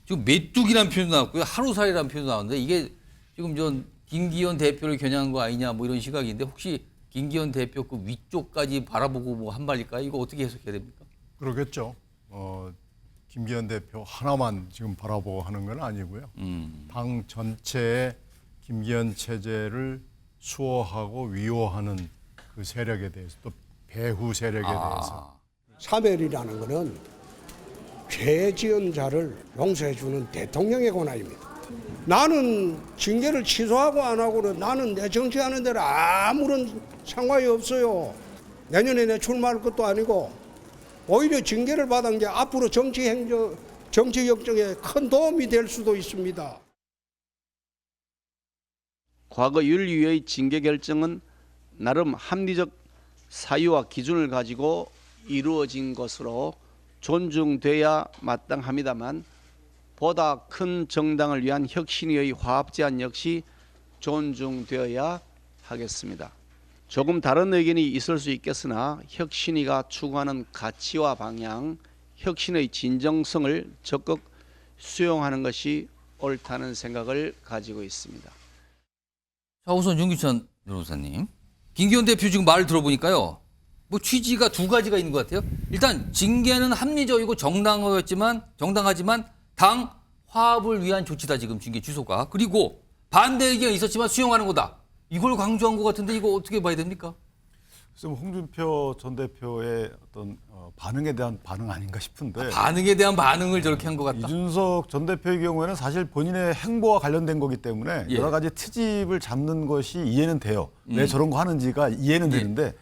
지금 메뚜기라는 표현도 나왔고요. 하루살이라는 표현도 나왔는데 이게 지금 전 김기현 대표를 겨냥한 거 아니냐 뭐 이런 시각인데 혹시 김기현 대표 그 위쪽까지 바라보고 뭐 한 말일까요? 이거 어떻게 해석해야 됩니까? 그러겠죠. 김기현 대표 하나만 지금 바라보고 하는 건 아니고요. 당 전체의 김기현 체제를 수호하고 위호하는 그 세력에 대해서 또 배후 세력에 대해서 사멸이라는 것은 죄 지은 자를 용서해 주는 대통령의 권한입니다. 나는 징계를 취소하고 안 하고는 나는 내 정치하는 데는 아무런 상관이 없어요. 내년에 내 출마할 것도 아니고 오히려 징계를 받은 게 앞으로 정치 역정에 큰 도움이 될 수도 있습니다. 과거 윤리위의 징계 결정은 나름 합리적 사유와 기준을 가지고 이루어진 것으로 존중돼야 마땅합니다만 보다 큰 정당을 위한 혁신위의 화합 제안 역시 존중되어야 하겠습니다. 조금 다른 의견이 있을 수 있겠으나 혁신위가 추구하는 가치와 방향, 혁신의 진정성을 적극 수용하는 것이 옳다는 생각을 가지고 있습니다. 자, 우선 윤기찬 변호사님. 김기현 대표 지금 말을 들어보니까요. 뭐 취지가 두 가지가 있는 것 같아요. 일단 징계는 합리적이고 정당하지만 당 화합을 위한 조치다 지금 징계 취소가. 그리고 반대 의견이 있었지만 수용하는 거다. 이걸 강조한 것 같은데 이거 어떻게 봐야 됩니까? 그래서 홍준표 전 대표의 어떤 반응에 대한 반응 아닌가 싶은데 반응에 대한 반응을 저렇게 한 것 같다. 이준석 전 대표의 경우에는 사실 본인의 행보와 관련된 거기 때문에 예. 여러 가지 트집을 잡는 것이 이해는 돼요. 왜 저런 거 하는지가 이해는 되는데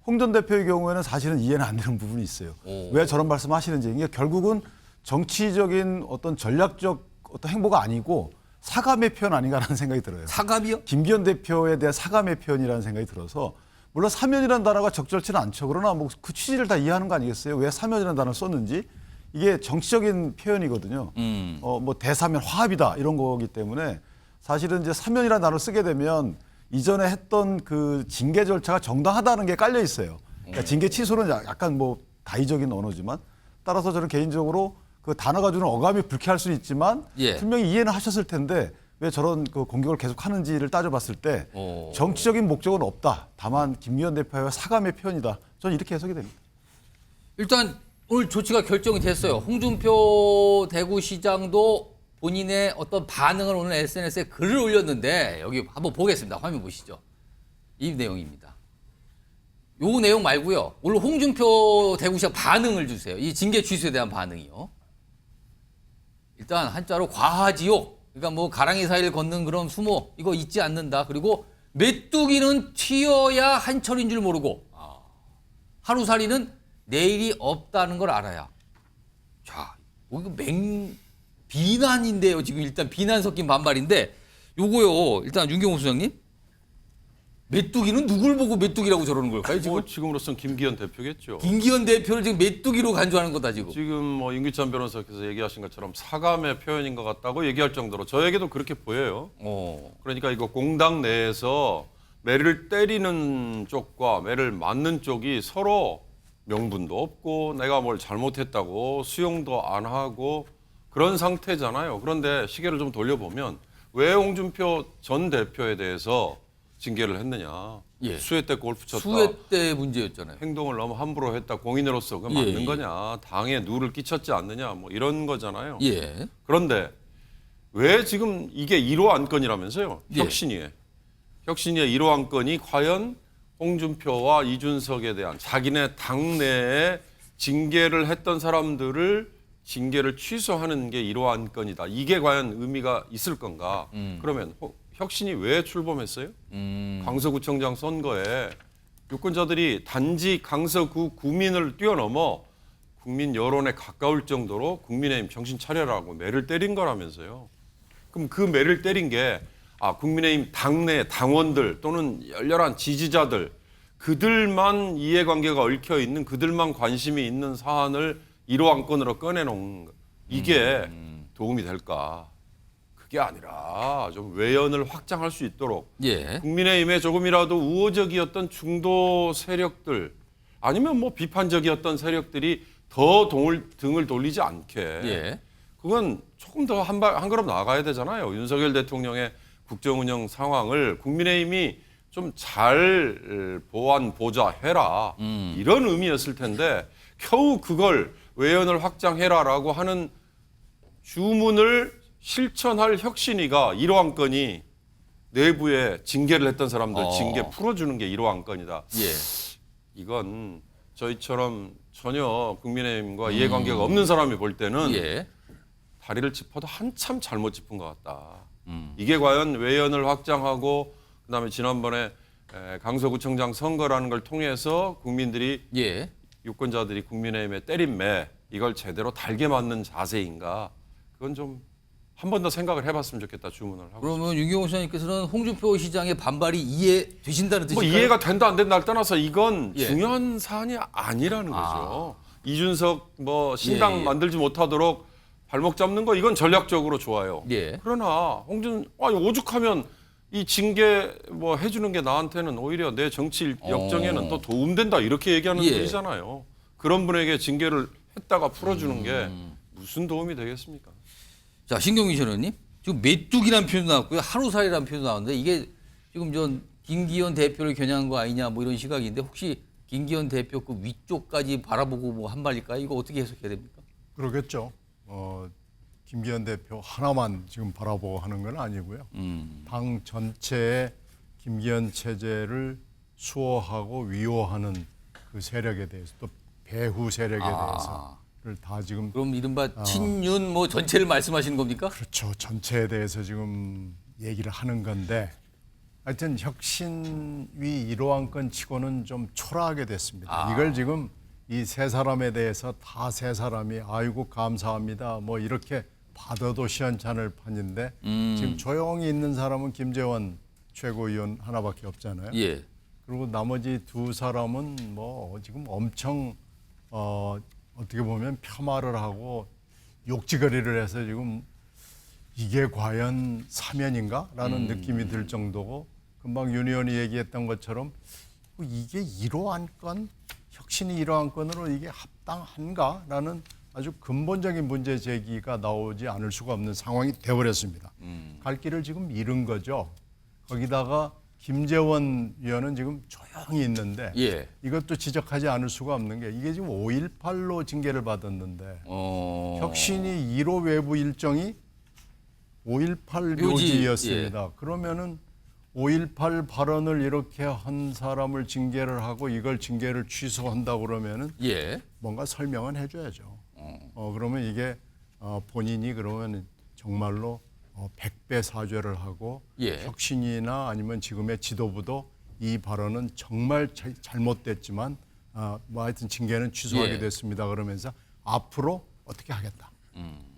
홍 전 대표의 경우에는 사실은 이해는 안 되는 부분이 있어요. 왜 저런 말씀하시는지 이게 결국은 정치적인 어떤 전략적 어떤 행보가 아니고 사감의 표현 아닌가라는 생각이 들어요. 사감이요? 김기현 대표에 대한 사감의 표현이라는 생각이 들어서 물론 사면이라는 단어가 적절치는 않죠. 그러나 뭐 그 취지를 다 이해하는 거 아니겠어요? 왜 사면이라는 단어를 썼는지 이게 정치적인 표현이거든요. 뭐 대사면 화합이다 이런 거기 때문에 사실은 이제 사면이라는 단어를 쓰게 되면 이전에 했던 그 징계 절차가 정당하다는 게 깔려 있어요. 그러니까 징계 취소는 약간 뭐 다의적인 언어지만 따라서 저는 개인적으로 그 단어가 주는 어감이 불쾌할 수는 있지만 예. 분명히 이해는 하셨을 텐데 왜 저런 그 공격을 계속 하는지를 따져봤을 때 정치적인 목적은 없다. 다만 김기현 대표의 사감의 표현이다. 저는 이렇게 해석이 됩니다. 일단 오늘 조치가 결정이 됐어요. 홍준표 대구시장도 본인의 어떤 반응을 오늘 SNS에 글을 올렸는데 여기 한번 보겠습니다. 화면 보시죠. 이 내용입니다. 요 내용 말고요. 오늘 홍준표 대구시장 반응을 주세요. 이 징계 취소에 대한 반응이요. 일단 한자로 과하지요. 그러니까 뭐 가랑이 사이를 걷는 그런 수모 이거 잊지 않는다. 그리고 메뚜기는 튀어야 한철인 줄 모르고 하루살이는 내일이 없다는 걸 알아야. 자, 이거 비난인데요. 지금 일단 비난 섞인 반발인데 요거요. 일단 윤경호 소장님. 메뚜기는 누굴 보고 메뚜기라고 저러는 걸까요? 지금 지금으로선 김기현 대표겠죠. 김기현 대표를 지금 메뚜기로 간주하는 거다 지금. 지금 뭐 윤기찬 변호사께서 얘기하신 것처럼 사감의 표현인 것 같다고 얘기할 정도로 저에게도 그렇게 보여요. 그러니까 이거 공당 내에서 매를 때리는 쪽과 매를 맞는 쪽이 서로 명분도 없고 내가 뭘 잘못했다고 수용도 안 하고 그런 상태잖아요. 그런데 시계를 좀 돌려보면 왜 홍준표 전 대표에 대해서 징계를 했느냐. 예. 수해 때 골프 쳤다. 수해 때 문제였잖아요. 행동을 너무 함부로 했다. 공인으로서 그게 맞는 거냐. 당에 누를 끼쳤지 않느냐. 뭐 이런 거잖아요. 예. 그런데 왜 지금 이게 1호 안건이라면서요. 예. 혁신위의 1호 안건이 과연 홍준표와 이준석에 대한 자기네 당내에 징계를 했던 사람들을 징계를 취소하는 게 1호 안건이다. 이게 과연 의미가 있을 건가. 그러면 혁신이 왜 출범했어요? 강서구청장 선거에 유권자들이 단지 강서구 구민을 뛰어넘어 국민 여론에 가까울 정도로 국민의힘 정신 차려라고 매를 때린 거라면서요. 그럼 그 매를 때린 게 국민의힘 당내 당원들 또는 열렬한 지지자들 그들만 이해관계가 얽혀 있는 그들만 관심이 있는 사안을 1호 안건으로 꺼내놓은 거. 이게 도움이 될까? 그게 아니라 좀 외연을 확장할 수 있도록 예. 국민의힘에 조금이라도 우호적이었던 중도 세력들 아니면 뭐 비판적이었던 세력들이 더 등을 돌리지 않게 예. 그건 조금 더 한 걸음 나아가야 되잖아요. 윤석열 대통령의 국정운영 상황을 국민의힘이 좀 잘 보좌해라 이런 의미였을 텐데 겨우 그걸 외연을 확장해라라고 하는 주문을 실천할 혁신위가 1호 안건이 내부에 징계를 했던 사람들 징계 풀어주는 게 1호 안건이다. 예. 이건 저희처럼 전혀 국민의힘과 이해관계가 없는 사람이 볼 때는 예. 다리를 짚어도 한참 잘못 짚은 것 같다. 이게 과연 외연을 확장하고 그다음에 지난번에 강서구청장 선거라는 걸 통해서 국민들이 예. 유권자들이 국민의힘에 때린매 이걸 제대로 달게 맞는 자세인가? 그건 좀 한 번 더 생각을 해봤으면 좋겠다 주문을 하고. 그러면 윤경호 시장님께서는 홍준표 시장의 반발이 이해되신다는 뭐 뜻일까요? 이해가 된다 안 된다를 떠나서 이건 예. 중요한 사안이 아니라는 거죠. 이준석 뭐 신당 예. 만들지 못하도록 발목 잡는 거 이건 전략적으로 좋아요. 예. 그러나 오죽하면 이 징계 뭐 해주는 게 나한테는 오히려 내 정치 역정에는 또 도움된다 이렇게 얘기하는 예. 분이잖아요. 그런 분에게 징계를 했다가 풀어주는 게 무슨 도움이 되겠습니까? 자, 신경민 의원님. 지금 메뚜기라는 표현도 나왔고요. 하루살이라는 표현도 나왔는데 이게 지금 전 김기현 대표를 겨냥한 거 아니냐 뭐 이런 시각인데 혹시 김기현 대표 그 위쪽까지 바라보고 뭐 한 말일까요? 이거 어떻게 해석해야 됩니까? 그러겠죠. 김기현 대표 하나만 지금 바라보고 하는 건 아니고요. 당 전체의 김기현 체제를 수호하고 위호하는 그 세력에 대해서 또 배후 세력에 대해서를 다 지금 그럼 이른바 친윤 뭐 전체를 말씀하시는 겁니까? 그렇죠. 전체에 대해서 지금 얘기를 하는 건데 하여튼 혁신위 1호 안건 치고는 좀 초라하게 됐습니다. 이걸 지금 이 세 사람에 대해서 다 세 사람이 아이고 감사합니다 뭐 이렇게 받아도 시원찮을 판인데 지금 조용히 있는 사람은 김재원 최고위원 하나밖에 없잖아요. 예. 그리고 나머지 두 사람은 뭐 지금 엄청 어떻게 보면 폄하를 하고 욕지거리를 해서 지금 이게 과연 사면인가라는 느낌이 들 정도고 금방 윤 의원이 얘기했던 것처럼 이게 1호 안건, 혁신이 1호 안건으로 이게 합당한가라는 아주 근본적인 문제 제기가 나오지 않을 수가 없는 상황이 되어버렸습니다. 갈 길을 지금 잃은 거죠. 거기다가 김재원 위원은 지금 조용히 있는데 예. 이것도 지적하지 않을 수가 없는 게 이게 지금 5.18로 징계를 받았는데 혁신이 1호 외부 일정이 5.18 묘지였습니다. 그러면은 5.18 발언을 이렇게 한 사람을 징계를 하고 이걸 징계를 취소한다고 그러면은 예. 뭔가 설명은 해줘야죠. 그러면 이게 본인이 그러면 정말로 100배 사죄를 하고 예. 혁신이나 아니면 지금의 지도부도 이 발언은 정말 잘못됐지만 뭐 하여튼 징계는 취소하게 예. 됐습니다. 그러면서 앞으로 어떻게 하겠다.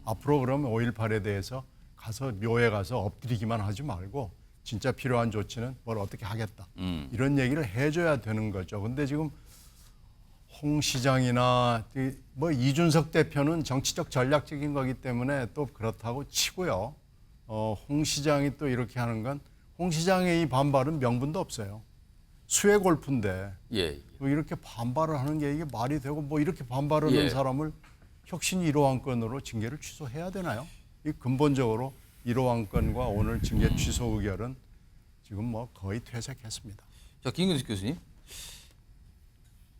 앞으로 그러면 5.18에 대해서 가서 묘에 가서 엎드리기만 하지 말고 진짜 필요한 조치는 뭘 어떻게 하겠다. 이런 얘기를 해줘야 되는 거죠. 근데 지금 홍 시장이나 뭐 이준석 대표는 정치적 전략적인 거기 때문에 또 그렇다고 치고요. 홍 시장이 또 이렇게 하는 건 홍 시장의 이 반발은 명분도 없어요. 수해 골프인데 예. 뭐 이렇게 반발을 하는 게 이게 말이 되고 뭐 이렇게 반발하는 예. 사람을 혁신 1호 안건으로 징계를 취소해야 되나요? 이 근본적으로 1호 안건과 오늘 징계 취소 의결은 지금 뭐 거의 퇴색했습니다. 자, 김근식 교수님.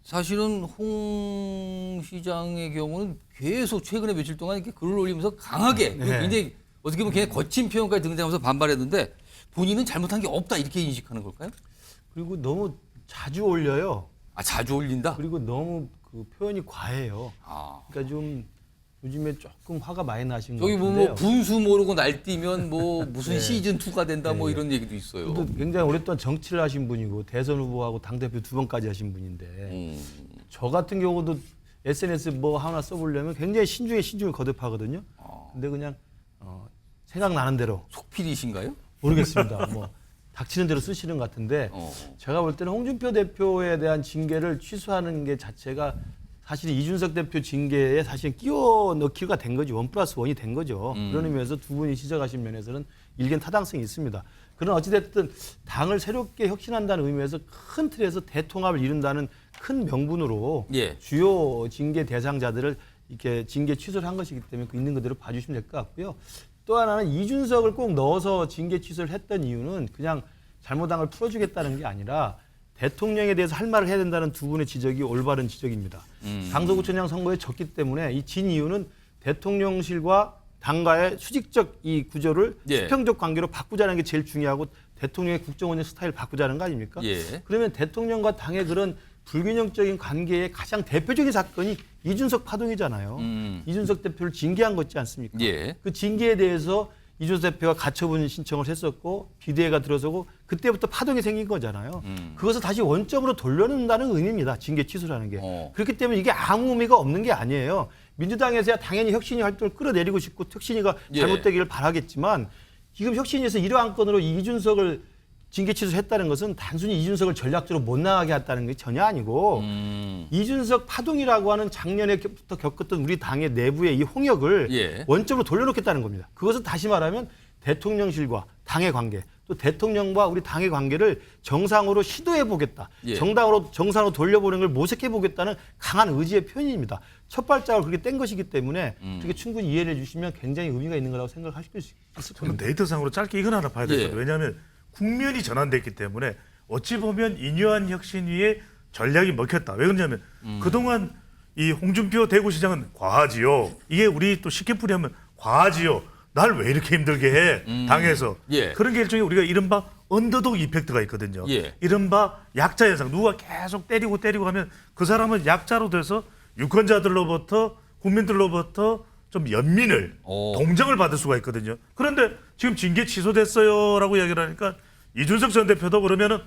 사실은 홍 시장의 경우는 계속 최근에 며칠 동안 이렇게 글을 올리면서 강하게 그리고 굉장히 어떻게 보면 굉장히 거친 표현까지 등장하면서 반발했는데 본인은 잘못한 게 없다 이렇게 인식하는 걸까요? 그리고 너무 자주 올려요. 아, 자주 올린다? 그리고 너무 그 표현이 과해요. 아. 그러니까 좀 요즘에 조금 화가 많이 나신 것 저기 같은데요. 뭐 분수 모르고 날뛰면 뭐 무슨 시즌 2가 된다 뭐 이런 얘기도 있어요. 또 굉장히 오랫동안 정치를 하신 분이고 대선 후보하고 당대표 2번까지 하신 분인데 저 같은 경우도 SNS 뭐 하나 써보려면 굉장히 신중에 거듭하거든요. 근데 그냥 생각나는 대로 속필이신가요? 모르겠습니다. 뭐 닥치는 대로 쓰시는 것 같은데 제가 볼 때는 홍준표 대표에 대한 징계를 취소하는 게 자체가 사실 이준석 대표 징계에 사실 끼워 넣기가 된 거죠. 1+1이 된 거죠. 그런 의미에서 두 분이 지적하신 면에서는 일견 타당성이 있습니다. 그러나 어찌됐든 당을 새롭게 혁신한다는 의미에서 큰 틀에서 대통합을 이룬다는 큰 명분으로 예. 주요 징계 대상자들을 이렇게 징계 취소를 한 것이기 때문에 그 있는 그대로 봐주시면 될 것 같고요. 또 하나는 이준석을 꼭 넣어서 징계 취소를 했던 이유는 그냥 잘못한 걸 풀어주겠다는 게 아니라 대통령에 대해서 할 말을 해야 된다는 두 분의 지적이 올바른 지적입니다. 강서구청장 선거에 졌기 때문에 이 진 이유는 대통령실과 당과의 수직적 이 구조를 예. 수평적 관계로 바꾸자는 게 제일 중요하고 대통령의 국정원의 스타일 바꾸자는 거 아닙니까? 예. 그러면 대통령과 당의 그런 불균형적인 관계의 가장 대표적인 사건이 이준석 파동이잖아요. 이준석 대표를 징계한 거지 않습니까? 예. 그 징계에 대해서 이준석 대표가 가처분 신청을 했었고 비대위가 들어서고 그때부터 파동이 생긴 거잖아요. 그것을 다시 원점으로 돌려놓는다는 의미입니다. 징계 취소라는 게. 그렇기 때문에 이게 아무 의미가 없는 게 아니에요. 민주당에서야 당연히 혁신위 활동을 끌어내리고 싶고 혁신위가 예. 잘못되기를 바라겠지만 지금 혁신위에서 이러한 건으로 이준석을 징계 취소했다는 것은 단순히 이준석을 전략적으로 못 나가게 했다는 게 전혀 아니고 이준석 파동이라고 하는 작년에부터 겪었던 우리 당의 내부의 이 홍역을 예. 원점으로 돌려놓겠다는 겁니다. 그것은 다시 말하면 대통령실과 당의 관계, 또 대통령과 우리 당의 관계를 정상으로 시도해보겠다. 예. 정상으로 돌려보는 걸 모색해보겠다는 강한 의지의 표현입니다. 첫 발짝을 그렇게 뗀 것이기 때문에 그렇게 충분히 이해를 해주시면 굉장히 의미가 있는 거라고 생각하실 수 있을 겁니다. 저는 데이터상으로 짧게 이건 하나 봐야 될 것 같아요. 예. 왜냐하면 국면이 전환됐기 때문에 어찌 보면 인유한 혁신위의 전략이 먹혔다. 왜 그러냐면 그동안 이 홍준표 대구시장은 과하지요. 이게 우리 또 쉽게 풀이하면 과하지요. 날 왜 이렇게 힘들게 해? 당에서. 예. 그런 게 일종의 우리가 이른바 언더독 이펙트가 있거든요. 예. 이른바 약자 현상. 누가 계속 때리고 하면 그 사람은 약자로 돼서 유권자들로부터 국민들로부터 좀 연민을 동정을 받을 수가 있거든요. 그런데 지금 징계 취소됐어요라고 이야기를 하니까 이준석 전 대표도 그러면은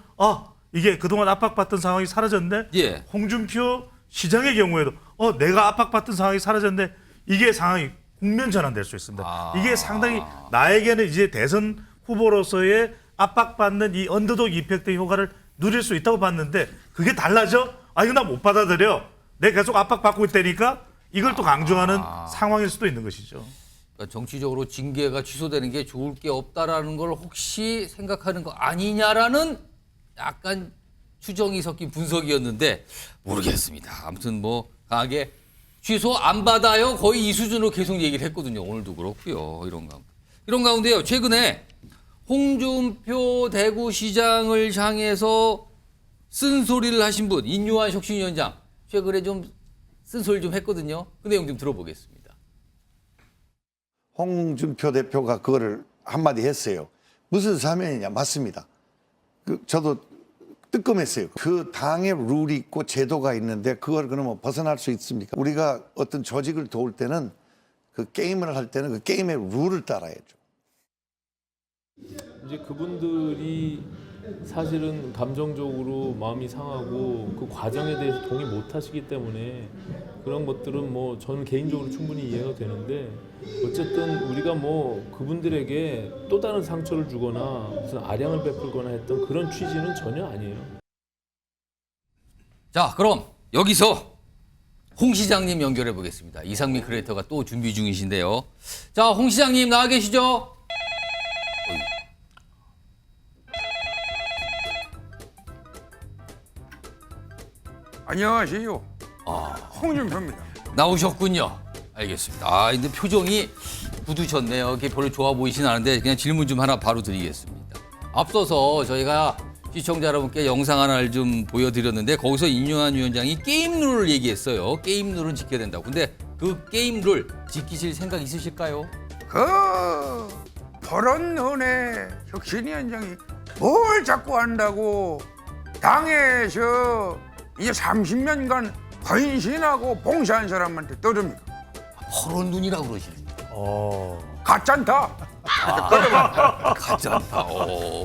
이게 그동안 압박받던 상황이 사라졌네. 예. 홍준표 시장의 경우에도 내가 압박받던 상황이 사라졌네. 이게 상황이 국면 전환될 수 있습니다. 이게 상당히 나에게는 이제 대선 후보로서의 압박받는 이 언더독 이펙트 효과를 누릴 수 있다고 봤는데 그게 달라져? 이거 나 못 받아들여. 내가 계속 압박받고 있다니까 이걸 또 강조하는 상황일 수도 있는 것이죠. 그러니까 정치적으로 징계가 취소되는 게 좋을 게 없다라는 걸 혹시 생각하는 거 아니냐라는 약간 추정이 섞인 분석이었는데 모르겠습니다. 아무튼 뭐 강하게 취소 안 받아요. 거의 이 수준으로 계속 얘기를 했거든요. 오늘도 그렇고요. 이런 가운데요. 최근에 홍준표 대구시장을 향해서 쓴소리를 하신 분 인유한 혁신위원장 최근에 좀 쓴소리 좀 했거든요. 그 내용 좀 들어보겠습니다. 홍준표 대표가 그거를 한마디 했어요. 무슨 사면이냐? 맞습니다. 저도 뜨끔했어요. 그 당의 룰이 있고 제도가 있는데 그걸 그러면 벗어날 수 있습니까? 우리가 어떤 조직을 도울 때는 그 게임을 할 때는 그 게임의 룰을 따라야죠. 이제 그분들이 사실은 감정적으로 마음이 상하고 그 과정에 대해서 동의 못 하시기 때문에 그런 것들은 뭐 저는 개인적으로 충분히 이해가 되는데 어쨌든 우리가 뭐 그분들에게 또 다른 상처를 주거나 무슨 아량을 베풀거나 했던 그런 취지는 전혀 아니에요. 자, 그럼 여기서 홍 시장님 연결해 보겠습니다. 이상민 크리에이터가 또 준비 중이신데요. 자, 홍 시장님 나와 계시죠? 안녕하세요. 홍준표입니다. 나오셨군요. 알겠습니다. 근데 표정이 굳으셨네요. 이게 별로 좋아 보이진 않은데 그냥 질문 좀 하나 바로 드리겠습니다. 앞서서 저희가 시청자 여러분께 영상 하나를 좀 보여드렸는데 거기서 인유한 위원장이 게임 룰을 얘기했어요. 게임 룰은 지켜야 된다고. 근데 그 게임 룰 지키실 생각 있으실까요? 버릇눈에 혁신위원장이 뭘 자꾸 한다고 당에서 이제 30년간 헌신하고 봉사한 사람한테 떠듭니까? 허런 눈이라고 그러시는데. 가짜다. 가짜 않다.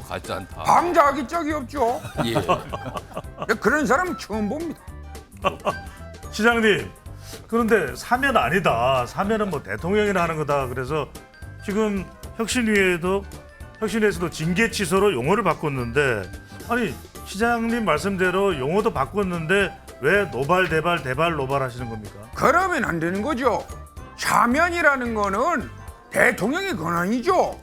가짜 않다. 방자하기 짝이 없죠. 예. 그런 사람은 처음 봅니다. 시장님, 그런데 사면 아니다. 사면은 뭐 대통령이나 하는 거다. 그래서 지금 혁신위에서도 징계 취소로 용어를 바꿨는데 아니 시장님 말씀대로 용어도 바꿨는데 왜 노발 대발 노발 하시는 겁니까? 그러면 안 되는 거죠. 사면이라는 거는 대통령의 권한이죠.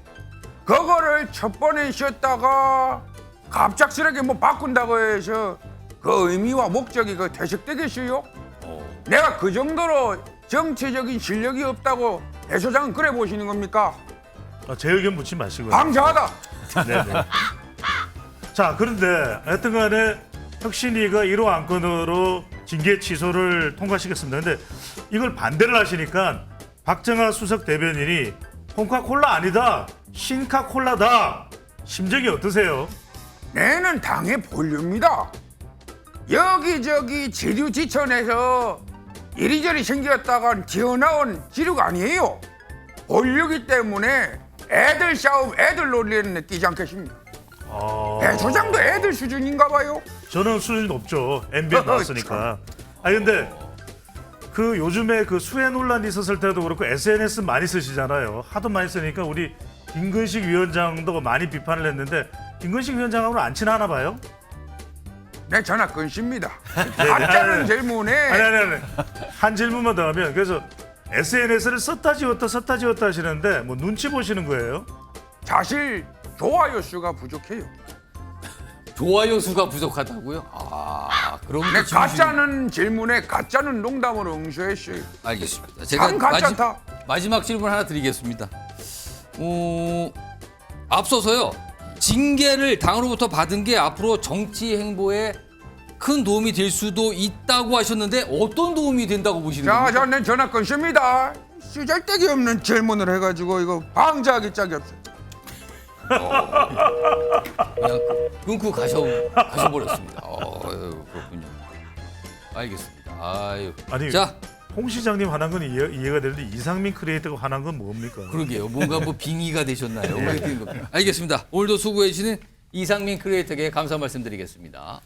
그거를 첫 번에 쉬었다가 갑작스럽게 뭐 바꾼다고 해서 그 의미와 목적이 그 퇴색되겠어요? 내가 그 정도로 정치적인 실력이 없다고 배 소장은 그래 보시는 겁니까? 제 의견 묻지 마시고요. 방자하다. 네네. 자, 그런데 하여튼간에 혁신위가 1호 안건으로 징계 취소를 통과시켰습니다. 근데 이걸 반대를 하시니까 박정하 수석 대변인이 콩카콜라 아니다, 신카콜라다. 심정이 어떠세요? 내는 당의 본류입니다. 여기저기 지류 지천에서 이리저리 생겼다가 튀어나온 지류가 아니에요. 본류기 때문에 애들 싸움, 애들 놀리는 느끼지 않겠습니까? 배 소장도 애들 수준인가 봐요. 저는 수준이 높죠. MBN 나왔으니까. 근데 그 요즘에 그 수해 논란이 있었을 때도 그렇고 SNS 많이 쓰시잖아요. 하도 많이 쓰니까 우리 김근식 위원장도 많이 비판을 했는데 김근식 위원장하고는 안 친하나 봐요? 내 전화 끊습니다. 가짜는 질문에 아니. 한 질문만 더 하면 그래서 SNS를 썼다 지웠다 하시는데 뭐 눈치 보시는 거예요? 사실 좋아요 수가 부족해요. 좋아요 수가 부족하다고요? 그런 게 가짜는 질문에 가짜는 농담으로 응수했어요. 알겠습니다. 참 가짜다. 마지막 질문 하나 드리겠습니다. 앞서서요. 징계를 당으로부터 받은 게 앞으로 정치 행보에 큰 도움이 될 수도 있다고 하셨는데 어떤 도움이 된다고 보시는 겁니까? 자, 내 전화 끊습니다. 쓰잘데기 없는 질문을 해가지고 이거 방자하기 짝이 없어. 그냥 끊고 가셔버렸습니다. 그렇군요. 알겠습니다. 아니, 자, 홍 시장님 화난 건 이해가 되는데 이상민 크리에이터가 화난 건 뭡니까? 그러게요. 뭔가 빙의가 되셨나요? 알겠습니다. 오늘도 수고해 주시는 이상민 크리에이터에게 감사 말씀드리겠습니다.